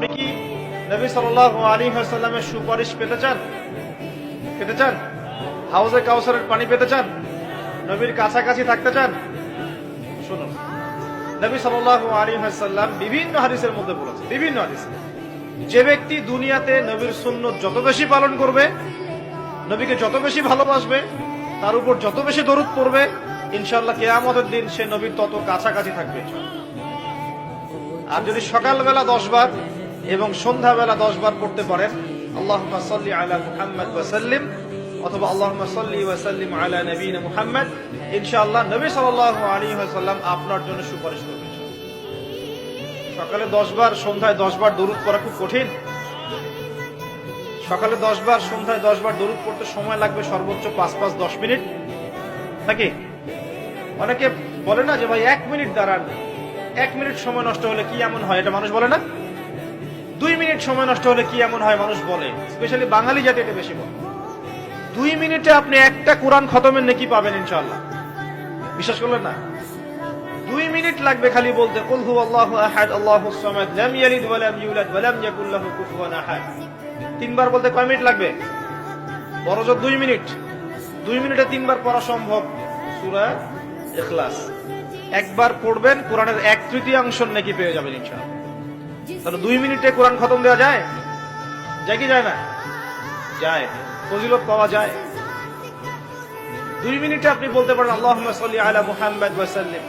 আপনি কি নবী সাল্লাল্লাহু আলাইহি ওয়াসাল্লামের সুপারিশ পেতে চান? পেতে চান? হাউজে কাউসারের পানি পেতে চান? নবীর কাছাকাছি থাকতে চান? শুনুন, নবী সাল্লাল্লাহু আলাইহি ওয়াসাল্লাম বিভিন্ন হাদিসের মধ্যে বলেছেন, বিভিন্ন হাদিসে, যে ব্যক্তি দুনিয়াতে নবীর সুন্নত যত বেশি পালন করবে, নবীকে যত বেশি ভালোবাসবে, তার উপর যত বেশি দরুদ পড়বে, ইনশাআল্লাহ কিয়ামতের দিন সে নবীর তত কাছাকাছি থাকবে। আর যদি সকালবেলা 10 বার এবং সন্ধ্যাবেলা 10 বার পড়তে পারেন, আল্লাহুম্মা সাল্লি আলা মুহাম্মাদ ওয়া সাল্লিম, অথবা আল্লাহুম্মা সাল্লি ওয়া সাল্লিম আলা নবিয়িনা মুহাম্মাদ, ইনশাআল্লাহ নবী সাল্লাল্লাহু আলাইহি ওয়াসাল্লাম আপনার জন্য সুপারিশ করবেন। সকালে 10 বার, সন্ধ্যায় 10 বার দরুদ পড়া খুব কঠিন? সকালে 10 বার, সন্ধ্যায় 10 বার দরুদ পড়তে সময় লাগবে সর্বোচ্চ 5-10 মিনিট নাকি? অনেকে বলে না যে ভাই 1 মিনিট দাঁড়ান, 1 মিনিট সময় নষ্ট হলে কি এমন হয়, এটা মানুষ বলে না? 2 মিনিট সময় নষ্ট হলে কি এমন হয় মানুষ বলে, স্পেশালি বাঙালি জাতি এটা বেশি বলে। 2 মিনিটে আপনি একটা কোরআন খতমের নেকি পাবেন ইনশাআল্লাহ। বিশ্বাস করলেন না? 2 মিনিট লাগবে খালি বলতে, কুল হুয়াল্লাহু আহাদ আল্লাহুস সামাদ লাম ইয়ালিদ ওয়া লাম ইউলাদ ওয়া লাম ইয়াকুল লাহু কুফুয়ান আহাদ। 3 বার বলতে কয় মিনিট লাগবে? বড়জোর 2 মিনিট। 2 মিনিটে 3 বার পড়া সম্ভব সূরা ইখলাস। একবার পড়বেন, কোরআনের 1/3 নেকি পেয়ে যাবেন ইনশাআল্লাহ। তাহলে 2 মিনিটে কোরআন খতম দেওয়া যায়? যায় কি যায় না? যায়। ফজিলত পাওয়া যায়। 2 মিনিটে আপনি বলতে পারেন আল্লাহুম্মা সাল্লি আলা মুহাম্মাদ ওয়া সাল্লিম।